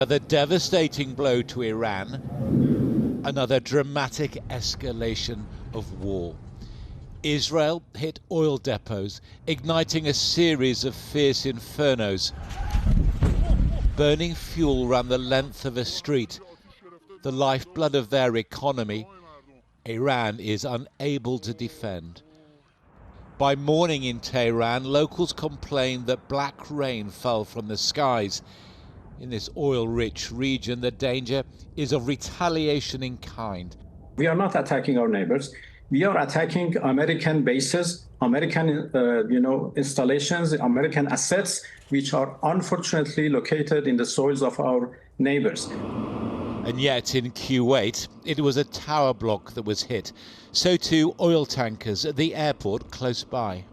The devastating blow to Iran, another dramatic escalation of war. Israel hit oil depots, igniting a series of fierce infernos. Burning fuel ran the length of a street, the lifeblood of their economy, Iran is unable to defend. By morning in Tehran, locals complained that black rain fell from the skies. In this oil-rich region, the danger is of retaliation in kind. We are not attacking our neighbors. We are attacking American bases, American installations, American assets, which are unfortunately located in the soils of our neighbors. And yet in Kuwait, it was a tower block that was hit. So too oil tankers at the airport close by.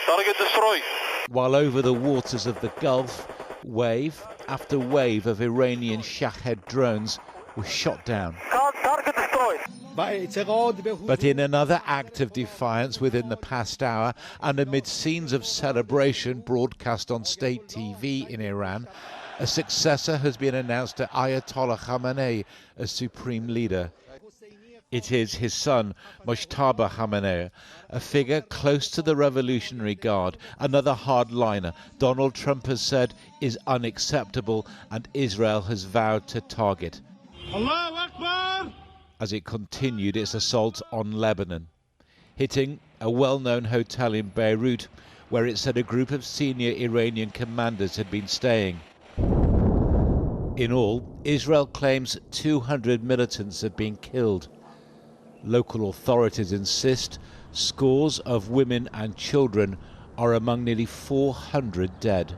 Target destroyed. While over the waters of the Gulf, wave after wave of Iranian Shahed drones was shot down. Target destroyed. But in another act of defiance within the past hour, and amid scenes of celebration broadcast on state TV in Iran, a successor has been announced to Ayatollah Khamenei as supreme leader. It is his son, Mojtaba Khamenei, a figure close to the Revolutionary Guard, another hardliner Donald Trump has said is unacceptable and Israel has vowed to target. Allahu Akbar! As it continued its assault on Lebanon, hitting a well-known hotel in Beirut, where it said a group of senior Iranian commanders had been staying. In all, Israel claims 200 militants have been killed. Local authorities insist scores of women and children are among nearly 400 dead.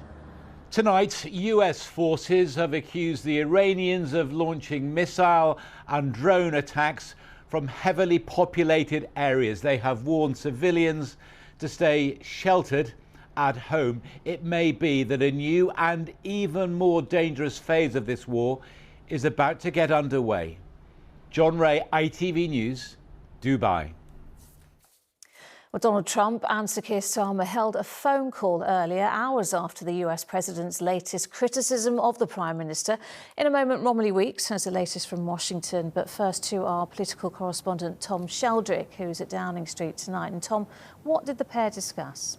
Tonight, US forces have accused the Iranians of launching missile and drone attacks from heavily populated areas. They have warned civilians to stay sheltered at home. It may be that a new and even more dangerous phase of this war is about to get underway. John Ray, ITV News, Dubai. Well, Donald Trump and Sir Keir Starmer held a phone call earlier, hours after the US president's latest criticism of the Prime Minister. In a moment, Romilly Weeks has the latest from Washington. But first to our political correspondent, Tom Sheldrick, who's at Downing Street tonight. And Tom, what did the pair discuss?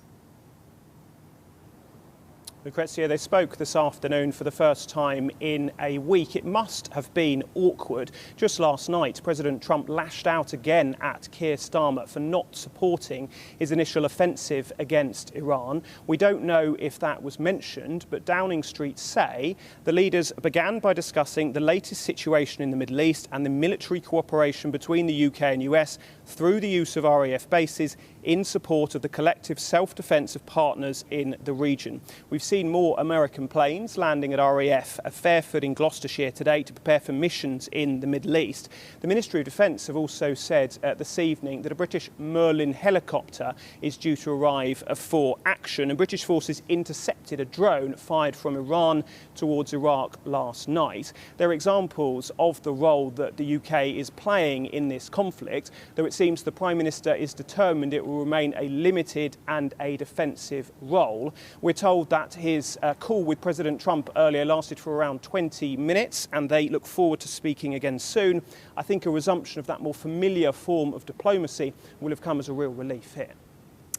Lucrezia, they spoke this afternoon for the first time in a week. It must have been awkward. Just last night, President Trump lashed out again at Keir Starmer for not supporting his initial offensive against Iran. We don't know if that was mentioned, but Downing Street say the leaders began by discussing the latest situation in the Middle East and the military cooperation between the UK and US through the use of RAF bases in support of the collective self-defence of partners in the region. We've seen more American planes landing at RAF at Fairford in Gloucestershire today to prepare for missions in the Middle East. The Ministry of Defence have also said this evening that a British Merlin helicopter is due to arrive for action, and British forces intercepted a drone fired from Iran towards Iraq last night. They're examples of the role that the UK is playing in this conflict, though it seems the Prime Minister is determined it will remain a limited and a defensive role. We're told that his call with President Trump earlier lasted for around 20 minutes, and they look forward to speaking again soon. I think a resumption of that more familiar form of diplomacy will have come as a real relief here.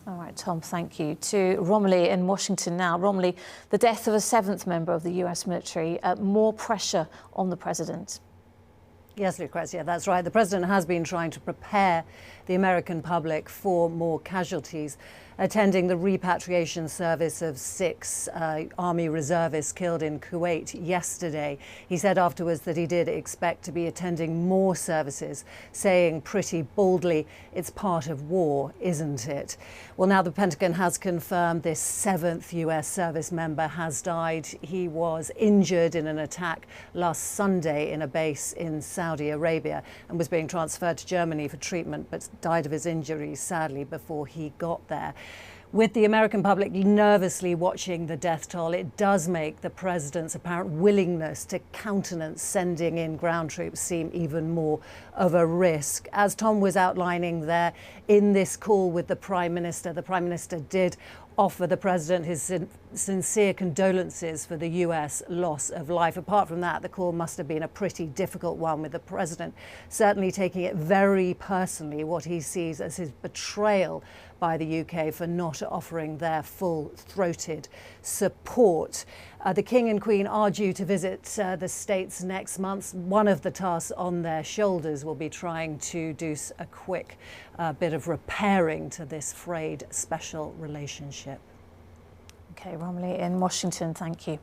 All right, Tom, thank you. To Romilly in Washington now. Romilly, the death of a seventh member of the US military, more pressure on the president. Yes, Lucrezia, that's right. The president has been trying to prepare the American public for more casualties, attending the repatriation service of 6 Army reservists killed in Kuwait yesterday. He said afterwards that he did expect to be attending more services, saying pretty boldly, it's part of war, isn't it? Well, now the Pentagon has confirmed this 7th US service member has died. He was injured in an attack last Sunday in a base in Saudi Arabia and was being transferred to Germany for treatment, but died of his injuries, sadly, before he got there. With the American public nervously watching the death toll, it does make the president's apparent willingness to countenance sending in ground troops seem even more of a risk. As Tom was outlining there, in this call with the Prime Minister did offer the president his sincere condolences for the US loss of life. Apart from that, the call must have been a pretty difficult one, with the president certainly taking it very personally, what he sees as his betrayal by the UK for not offering their full-throated support. The King and Queen are due to visit the States next month. One of the tasks on their shoulders will be trying to do a quick bit of repairing to this frayed special relationship. OK, Romilly in Washington, thank you.